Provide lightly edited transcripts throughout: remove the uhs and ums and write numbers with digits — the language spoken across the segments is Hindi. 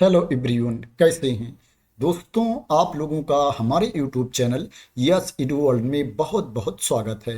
हेलो एवरीवन, कैसे हैं दोस्तों। आप लोगों का हमारे यूट्यूब चैनल यस इडू वर्ल्ड में बहुत बहुत स्वागत है।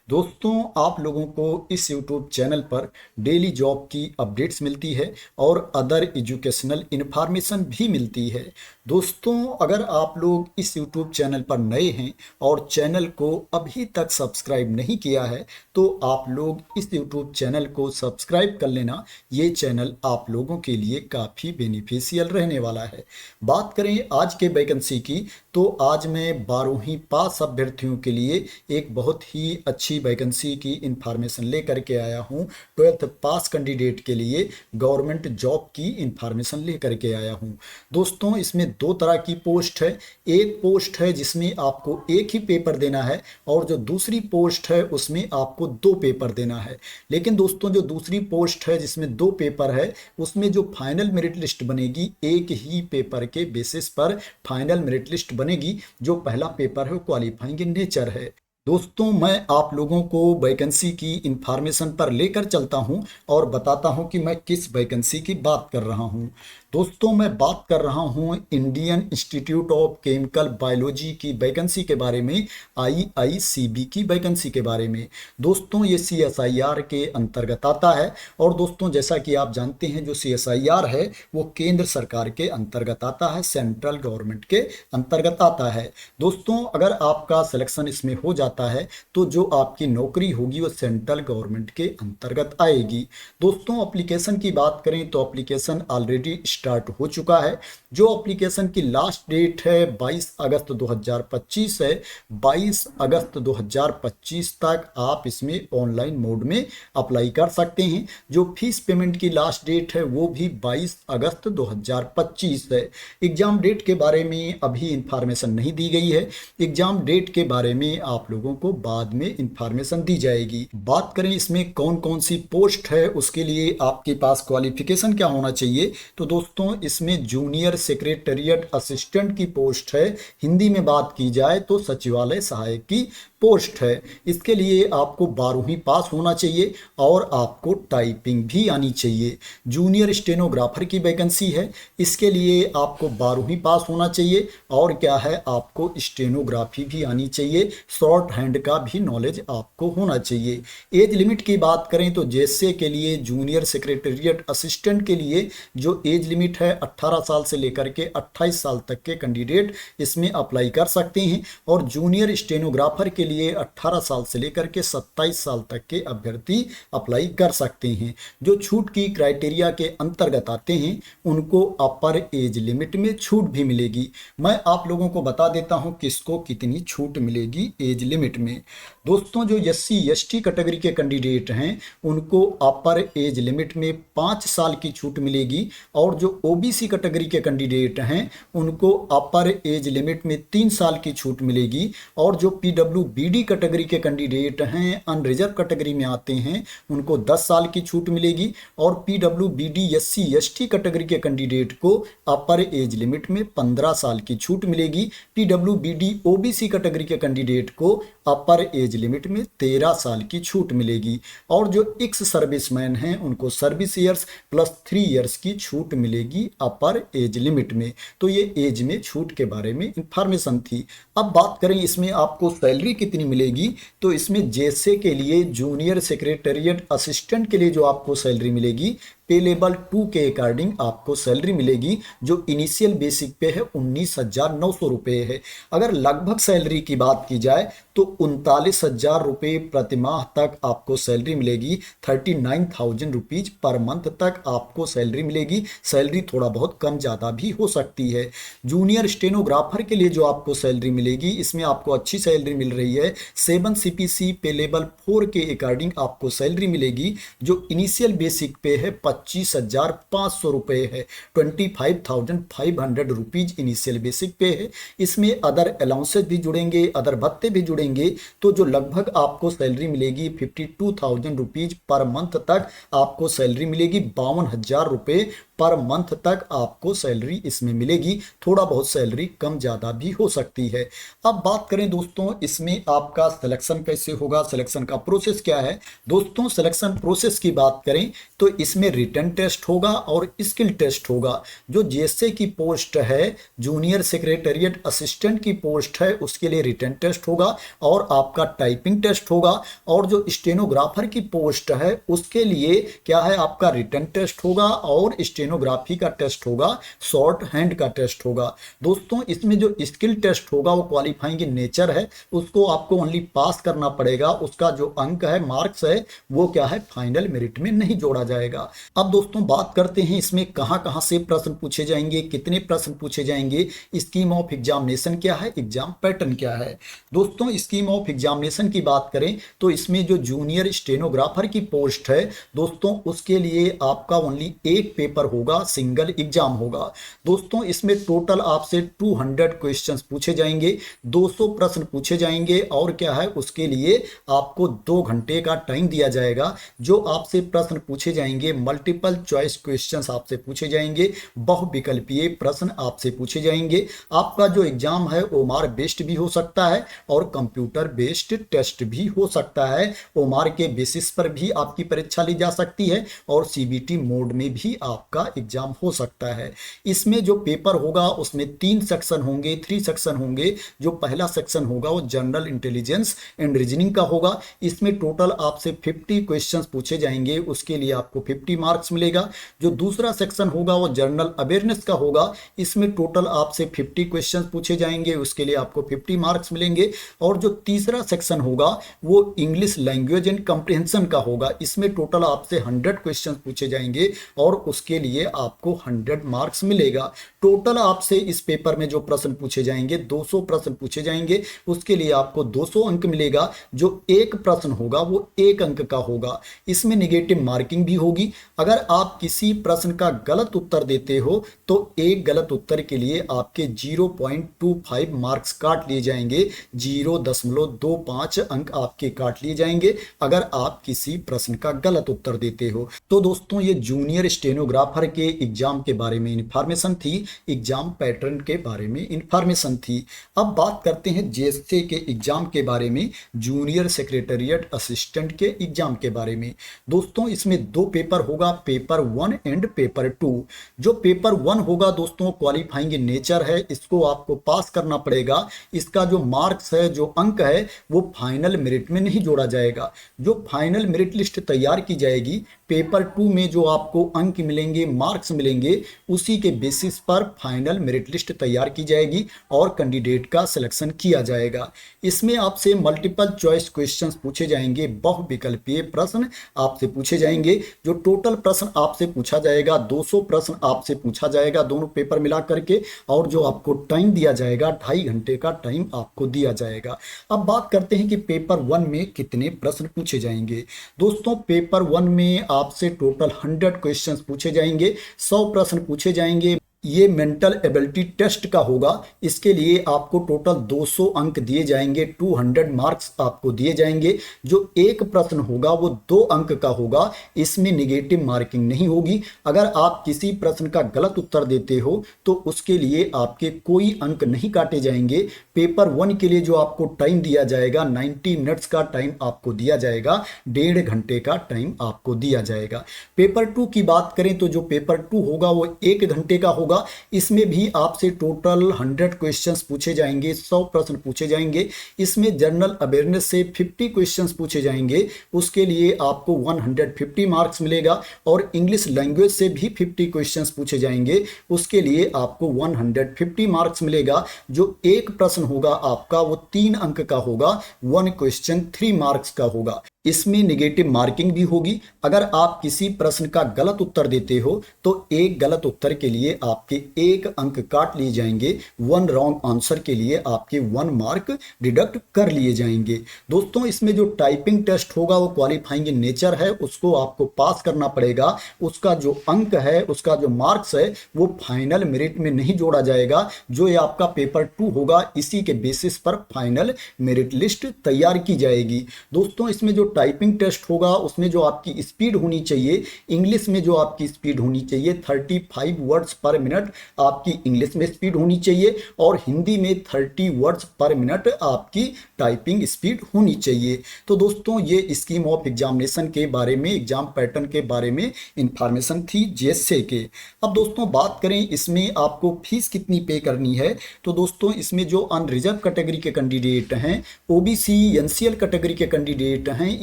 दोस्तों, आप लोगों को इस यूट्यूब चैनल पर डेली जॉब की अपडेट्स मिलती है और अदर एजुकेशनल इन्फॉर्मेशन भी मिलती है। दोस्तों, अगर आप लोग इस यूट्यूब चैनल पर नए हैं और चैनल को अभी तक सब्सक्राइब नहीं किया है तो आप लोग इस यूट्यूब चैनल को सब्सक्राइब कर लेना। ये चैनल आप लोगों के लिए काफ़ी बेनिफिशियल रहने वाला है। बात करें आज के वैकेंसी की, तो आज मैं 12वीं पास अभ्यर्थियों के लिए एक बहुत ही अच्छी वैकेंसी की इंफॉर्मेशन लेकर के आया हूँ। 12th पास कैंडिडेट के लिए गवर्नमेंट जॉब की इंफॉर्मेशन लेकर के आया हूँ। दोस्तों, इसमें दो तरह की पोस्ट है। एक पोस्ट है जिसमें आपको एक ही पेपर देना है और जो दूसरी पोस्ट है उसमें आपको दो पेपर देना है। लेकिन दोस्तों, जो दूसरी पोस्ट है जिसमें दो पेपर है उसमें जो फाइनल मेरिट लिस्ट बनेगी, एक ही पेपर के बेसिस पर फाइनल मेरिट लिस्ट बनेगी। जो पहला पेपर है वो क्वालिफाइंग इन नेचर है। दोस्तों, मैं आप लोगों को वैकेंसी की इंफॉर्मेशन पर लेकर चलता हूं और बताता हूं कि मैं किस वैकेंसी की बात कर रहा हूं। दोस्तों, मैं बात कर रहा हूं Indian institute of chemical biology की वैकेंसी के बारे में, आईआईसीबी की वैकेंसी के बारे में। दोस्तों, ये सीएसआईआर के अंतर्गत आता है और दोस्तों, जैसा कि आप जानते हैं, जो सीएसआईआर है वो केंद्र सरकार के अंतर्गत आता है, सेंट्रल गवर्नमेंट के अंतर्गत आता है। दोस्तों, अगर आपका सिलेक्शन इसमें हो जाता है तो जो आपकी नौकरी होगी वो सेंट्रल गवर्नमेंट के अंतर्गत आएगी। दोस्तों, एप्लीकेशन की बात करें तो एप्लीकेशन ऑलरेडी स्टार्ट हो चुका है। जो एप्लीकेशन की लास्ट डेट है 22 अगस्त 2025 है। 22 अगस्त 2025 तक आप इसमें ऑनलाइन मोड में अप्लाई कर सकते हैं। जो फीस पेमेंट की लास्ट डेट है वो भी 22 अगस्त 2025 है। एग्जाम डेट के बारे में अभी इंफॉर्मेशन नहीं दी गई है। एग्जाम डेट के बारे में आप लोगों को बाद में इंफॉर्मेशन दी जाएगी। बात करें इसमें कौन कौन सी पोस्ट है, उसके लिए आपके पास क्वालिफिकेशन क्या होना चाहिए, तो दोस्तों इसमें जूनियर सेक्रेटेरिएट असिस्टेंट की पोस्ट है। हिंदी में बात की जाए तो सचिवालय सहायक की पोस्ट है। इसके लिए आपको 12वीं पास होना चाहिए और आपको टाइपिंग भी आनी चाहिए। जूनियर स्टेनोग्राफर की वैकेंसी है। इसके लिए आपको 12वीं पास होना चाहिए और क्या है, आपको स्टेनोग्राफी भी आनी चाहिए। शॉर्ट हैंड का भी नॉलेज आपको होना चाहिए। एज लिमिट की बात करें तो जैसे के लिए जूनियर सेक्रेटेरिएट असिस्टेंट के लिए जो एज लिमिट है 18 साल से लेकर के 28 साल तक के कैंडिडेट इसमें अप्लाई कर सकते हैं और जूनियर स्टेनोग्राफर के लिए 18 साल से लेकर के 27 साल तक के अभ्यर्थी अप्लाई कर सकते हैं। जो छूट की क्राइटेरिया के अंतर्गत आते हैं उनको अपर एज लिमिट में छूट भी मिलेगी। मैं आप लोगों को बता देता हूं किसको कितनी छूट मिलेगी एज लिमिट में। दोस्तों, जो एससी एसटी कैटेगरी के कैंडिडेट हैं उनको अपर एज लिमिट में 5 साल की छूट मिलेगी और जो ओबीसी कैटेगरी के कैंडिडेट हैं उनको अपर एज लिमिट में 3 साल की छूट मिलेगी और जो पीडब्ल्यूबीडी कैटेगरी के कैंडिडेट हैं, अनरिजर्व कैटेगरी में आते हैं, उनको 10 साल की छूट मिलेगी और पीडब्ल्यूबीडी एससी एसटी कैटेगरी के कैंडिडेट को अपर एज लिमिट में 15 साल की छूट मिलेगी। पीडब्ल्यूबीडी ओबीसी कैटेगरी के कैंडिडेट को अपर एज लिमिट में 13 साल की छूट मिलेगी और जो एक्स सर्विसमैन हैं उनको सर्विस ईयर्स प्लस 3 ईयर्स की छूट मिलेगी अपर एज लिमिट में। तो ये एज में छूट के बारे में इंफॉर्मेशन थी। अब बात करें इसमें आपको सैलरी कितनी मिलेगी, तो इसमें जैसे के लिए जूनियर सेक्रेटेरिएट असिस्टेंट के लिए जो आपको सैलरी मिलेगी पे लेवल 2 के अकॉर्डिंग आपको सैलरी मिलेगी। जो इनिशियल बेसिक पे है 19,900 रुपये है। अगर लगभग सैलरी की बात की जाए तो 39,000 रुपये प्रति माह तक आपको सैलरी मिलेगी। 39,000 रुपीज पर मंथ तक आपको सैलरी मिलेगी। सैलरी थोड़ा बहुत कम ज़्यादा भी हो सकती है। जूनियर स्टेनोग्राफर के लिए जो आपको सैलरी मिलेगी इसमें आपको अच्छी सैलरी मिल रही है। 7 CPC पे लेवल 4 के अकॉर्डिंग आपको सैलरी मिलेगी। जो इनिशियल बेसिक पे है 25,500 रुपये है। 25,500 रुपीज इनिशियल बेसिक पे है। इसमें अदर अलाउंसेस भी जुड़ेंगे, अदर भत्ते भी जुड़ेंगे, तो जो लगभग आपको सैलरी मिलेगी 52,000 रुपीज पर मंथ तक आपको सैलरी मिलेगी। 52,000 रुपये पर मंथ तक आपको सैलरी इसमें मिलेगी। थोड़ा बहुत सैलरी कम ज़्यादा भी हो सकती है। अब बात करें दोस्तों इसमें आपका सिलेक्शन कैसे होगा, सिलेक्शन का प्रोसेस क्या है। दोस्तों, सिलेक्शन प्रोसेस की बात करें तो इसमें रिटन टेस्ट होगा और स्किल टेस्ट होगा। जो जीएसए की पोस्ट है, जूनियर सेक्रेटेरिएट असिस्टेंट की पोस्ट है, उसके लिए रिटन टेस्ट होगा और आपका टाइपिंग टेस्ट होगा। और जो स्टेनोग्राफर की पोस्ट है उसके लिए क्या है, आपका रिटन टेस्ट होगा और स्टेनोग्राफी का टेस्ट होगा, शॉर्ट हैंड का टेस्ट होगा। दोस्तों इसमें जो स्किल टेस्ट होगा वो क्वालिफाइंग इन नेचर है, उसको आपको ओनली पास करना पड़ेगा। उसका जो अंक है, मार्क्स है, वो क्या है, फाइनल मेरिट में नहीं जोड़ा जाएगा। अब दोस्तों बात करते हैं इसमें कहां कहां से प्रश्न पूछे जाएंगे, कितने प्रश्न पूछे जाएंगे, स्कीम ऑफ एग्जामिनेशन क्या है, एग्जाम पैटर्न क्या है। दोस्तों स्कीम ऑफ एग्जामिनेशन की बात करें तो इसमें जो जूनियर स्टेनोग्राफर की पोस्ट है दोस्तों, उसके लिए आपका ओनली एक पेपर होगा, सिंगल एग्जाम होगा। दोस्तों इसमें टोटल आपसे 200 क्वेश्चंस पूछे जाएंगे, 200 प्रश्न पूछे जाएंगे और क्या है, उसके लिए आपको 2 घंटे का टाइम दिया जाएगा। जो आपसे प्रश्न पूछे जाएंगे, मल्टीपल चॉइस क्वेश्चंस आपसे पूछे जाएंगे, बहुविकल्पीय प्रश्न आपसे पूछे जाएंगे। आपका जो एग्जाम है ओमार बेस्ड भी हो सकता है और कंप्यूटर बेस्ड टेस्ट भी हो सकता है। ओमार के बेसिस पर भी आपकी परीक्षा ली जा सकती है और सीबीटी मोड में भी आपका एग्जाम हो सकता है। इसमें जो पेपर होगा उसमें 3 सेक्शन होंगे, 3 सेक्शन होंगे। जो पहला सेक्शन होगा वो जनरल इंटेलिजेंस एंड रीजनिंग का होगा। इसमें टोटल आपसे 50 क्वेश्चंस पूछे जाएंगे, उसके लिए आपको 50 मार्क्स मिलेगा। जो दूसरा सेक्शन होगा वो जनरल अवेयरनेस का होगा। इसमें टोटल आपसे 50 क्वेश्चंस पूछे जाएंगे, उसके लिए आपको 50 मार्क्स मिलेंगे। और जो तीसरा सेक्शन होगा वो इंग्लिश लैंग्वेज एंड कॉम्प्रिहेंशन का होगा। इसमें टोटल आपसे 100 क्वेश्चंस पूछे जाएंगे और उसके लिए आपको 100 मार्क्स मिलेगा। टोटल आपसे इस पेपर में जो प्रश्न पूछे जाएंगे, 200 प्रश्न पूछे जाएंगे, उसके लिए आपको 200 अंक मिलेगा। जो एक प्रश्न होगा वो 1 अंक का होगा। इसमें निगेटिव मार्किंग भी होगी। अगर आप किसी प्रश्न का गलत उत्तर देते हो तो एक गलत उत्तर के लिए आपके 0.25 मार्क्स काट लिए जाएंगे, 0.25 अंक आपके काट लिए जाएंगे अगर आप किसी प्रश्न का गलत उत्तर देते हो। तो दोस्तों ये जूनियर स्टेनोग्राफर के एग्जाम के बारे में इंफॉर्मेशन थी, एग्जाम पैटर्न के बारे में इंफॉर्मेशन थी। अब बात करते हैं जेएसए के एग्जाम के बारे में, जूनियर सेक्रेटेरिएट असिस्टेंट के एग्जाम के बारे में। दोस्तों इसमें 2 पेपर होगा, पेपर 1 एंड पेपर 2। जो पेपर 1 होगा दोस्तों क्वालिफाइंग इन नेचर है, इसको आपको पास करना पड़ेगा। इसका जो मार्क्स है, जो अंक है, वो फाइनल मेरिट में नहीं जोड़ा जाएगा। जो फाइनल मेरिट लिस्ट तैयार की जाएगी, पेपर 2 में जो आपको अंक मिलेंगे, मार्क्स मिलेंगे, उसी के बेसिस पर फाइनल मेरिट लिस्ट तैयार की जाएगी और कैंडिडेट का सिलेक्शन किया जाएगा। इसमें आपसे मल्टीपल चॉइस क्वेश्चंस पूछे जाएंगे, बहुविकल्पीय प्रश्न आपसे पूछे जाएंगे। जो टोटल प्रश्न आपसे पूछा जाएगा, 200 प्रश्न आपसे पूछा जाएगा दोनों पेपर मिला करके, और जो आपको टाइम दिया जाएगा 2.5 घंटे का टाइम आपको दिया जाएगा। अब बात करते हैं कि पेपर 1 में कितने प्रश्न पूछे जाएंगे। दोस्तों पेपर 1 में आपसे टोटल 100 क्वेश्चंस पूछे जाएंगे, 100 प्रश्न पूछे जाएंगे। ये मेंटल एबिलिटी टेस्ट का होगा। इसके लिए आपको टोटल 200 अंक दिए जाएंगे, 200 मार्क्स आपको दिए जाएंगे। जो एक प्रश्न होगा वो 2 अंक का होगा, इसमें निगेटिव मार्किंग नहीं होगी। अगर आप किसी प्रश्न का गलत उत्तर देते हो तो उसके लिए आपके कोई अंक नहीं काटे जाएंगे। पेपर 1 के लिए जो आपको टाइम दिया जाएगा, 90 मिनट्स का टाइम आपको दिया जाएगा, 1.5 घंटे का टाइम आपको दिया जाएगा। पेपर 2 की बात करें तो जो पेपर 2 होगा वो 1 घंटे का होगा। इसमें भी आपसे टोटल 100 क्वेश्चंस पूछे जाएंगे, 100 प्रश्न पूछे जाएंगे। इसमें जनरल अवेयरनेस से 50 क्वेश्चंस पूछे जाएंगे, उसके लिए आपको 150 मार्क्स मिलेगा। और इंग्लिश लैंग्वेज से भी 50 क्वेश्चंस पूछे जाएंगे, उसके लिए आपको 150 मार्क्स मिलेगा। जो एक प्रश्न होगा आपका वो 3 अंक का होगा, 1 क्वेश्चन 3 मार्क्स का होगा। इसमें निगेटिव मार्किंग भी होगी। अगर आप किसी प्रश्न का गलत उत्तर देते हो तो एक गलत उत्तर के लिए आपके 1 अंक काट लिए जाएंगे, 1 रॉन्ग आंसर के लिए आपके 1 मार्क डिडक्ट कर लिए जाएंगे। दोस्तों इसमें जो टाइपिंग टेस्ट होगा वो क्वालिफाइंग इन नेचर है, उसको आपको पास करना पड़ेगा। उसका जो अंक है, उसका जो मार्क्स है, वो फाइनल मेरिट में नहीं जोड़ा जाएगा। जो ये आपका पेपर 2 होगा, इसी के बेसिस पर फाइनल मेरिट लिस्ट तैयार की जाएगी। दोस्तों इसमें जो टाइपिंग टेस्ट होगा उसमें जो आपकी स्पीड होनी चाहिए, इंग्लिश में जो आपकी स्पीड होनी चाहिए 35 वर्ड्स पर मिनट आपकी इंग्लिश में स्पीड होनी चाहिए और हिंदी में 30 वर्ड्स पर मिनट आपकी टाइपिंग स्पीड होनी चाहिए। तो दोस्तों ये स्कीम ऑफ एग्जामिनेशन के बारे में, एग्जाम पैटर्न के बारे में इंफॉर्मेशन थी जेएसए के। अब दोस्तों बात करें इसमें आपको फीस कितनी पे करनी है, तो दोस्तों इसमें जो अनरिजर्व कैटेगरी के कैंडिडेट हैं, ओबीसी एनसीएल कैटेगरी के कैंडिडेट हैं,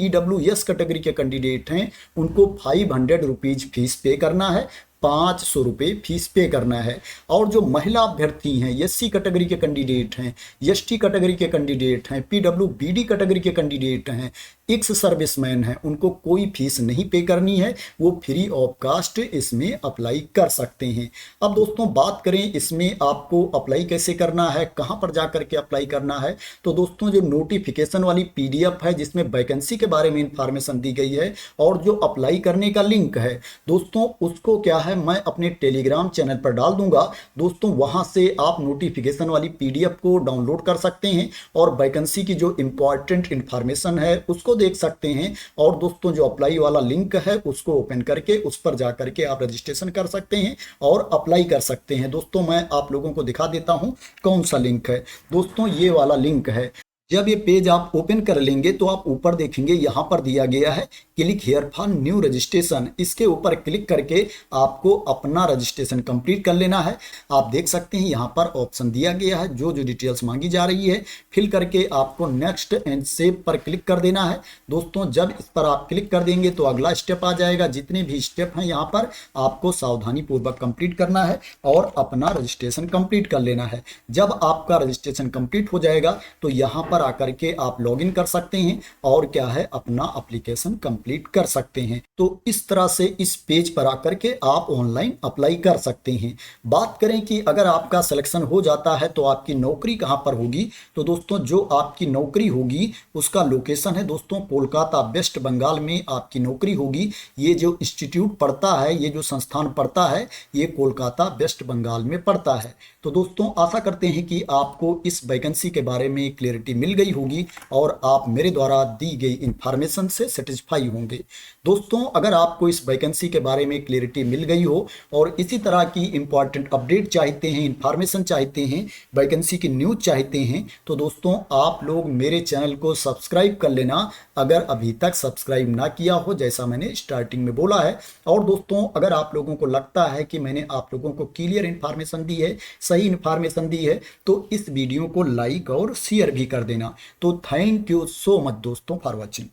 ईडब्ल्यूएस कैटेगरी के कैंडिडेट हैं, उनको 500 रुपीज फीस पे करना है, 500 रुपये फीस पे करना है। और जो महिला अभ्यर्थी हैं, एससी कैटेगरी के कैंडिडेट हैं, एसटी कैटेगरी के कैंडिडेट हैं, पीडब्ल्यूबीडी कैटेगरी के कैंडिडेट हैं, एक्स सर्विसमैन हैं, उनको कोई फीस नहीं पे करनी है, वो फ्री ऑफ कास्ट इसमें अप्लाई कर सकते हैं। अब दोस्तों बात करें इसमें आपको अप्लाई कैसे करना है, कहाँ पर जा करके अप्लाई करना है, तो दोस्तों जो नोटिफिकेशन वाली पीडीएफ है जिसमें वैकेंसी के बारे में इंफॉर्मेशन दी गई है और जो अप्लाई करने का लिंक है दोस्तों, उसको क्या है मैं अपने टेलीग्राम चैनल पर डाल दूंगा दोस्तों, वहां से आप नोटिफिकेशन वाली पीडीएफ को डाउनलोड कर सकते हैं और वैकेंसी की जो इंपॉर्टेंट इंफॉर्मेशन है उसको देख सकते हैं। और दोस्तों जो अप्लाई वाला लिंक है उसको ओपन करके उस पर जा करके आप रजिस्ट्रेशन कर सकते हैं और अप्लाई कर सकते हैं। दोस्तों मैं आप लोगों को दिखा देता हूं कौन सा लिंक है। दोस्तों ये वाला लिंक है, जब ये पेज आप ओपन कर लेंगे तो आप ऊपर देखेंगे यहाँ पर दिया गया है click here for new registration. इसके ऊपर क्लिक करके आपको अपना रजिस्ट्रेशन कंप्लीट कर लेना है। आप देख सकते हैं यहाँ पर ऑप्शन दिया गया है, जो जो डिटेल्स मांगी जा रही है फिल करके आपको नेक्स्ट एंड सेव पर क्लिक कर देना है। दोस्तों जब इस पर आप क्लिक कर देंगे तो अगला स्टेप आ जाएगा। जितने भी स्टेप हैं यहाँ पर आपको सावधानी पूर्वक कंप्लीट करना है और अपना रजिस्ट्रेशन कंप्लीट कर लेना है। जब आपका रजिस्ट्रेशन कंप्लीट हो जाएगा तो यहाँ पर आकर के आप लॉगिन कर सकते हैं और क्या है अपना एप्लीकेशन कंप्लीट कर सकते हैं। तो इस तरह से इस पेज पर आकर के आप ऑनलाइन अप्लाई कर सकते हैं। बात करें कि अगर आपका सिलेक्शन हो जाता है तो आपकी नौकरी कहां पर होगी, तो दोस्तों जो आपकी नौकरी होगी उसका लोकेशन है दोस्तों कोलकाता वेस्ट बंगाल में आपकी नौकरी होगी। ये जो इंस्टीट्यूट पड़ता है, ये जो संस्थान पड़ता है, ये कोलकाता वेस्ट बंगाल में पड़ता है। तो दोस्तों आशा करते हैं कि आपको इस वैकेंसी के बारे में क्लियरिटी मिल गई होगी और आप मेरे द्वारा दी गई इंफॉर्मेशन से सेटिस्फाई होंगे। दोस्तों अगर आपको इस वैकेंसी के बारे में क्लियरिटी मिल गई हो और इसी तरह की इंपॉर्टेंट अपडेट चाहते हैं, इंफॉर्मेशन चाहते हैं, वैकेंसी की न्यूज चाहते हैं, तो दोस्तों आप लोग मेरे चैनल को सब्सक्राइब कर लेना अगर अभी तक सब्सक्राइब ना किया हो, जैसा मैंने स्टार्टिंग में बोला है। और दोस्तों अगर आप लोगों को लगता है कि मैंने आप लोगों को क्लियर इंफॉर्मेशन दी है, सही इंफॉर्मेशन दी है, तो इस वीडियो को लाइक और शेयर भी कर देना। तो थैंक यू सो मच दोस्तों फॉर वॉचिंग।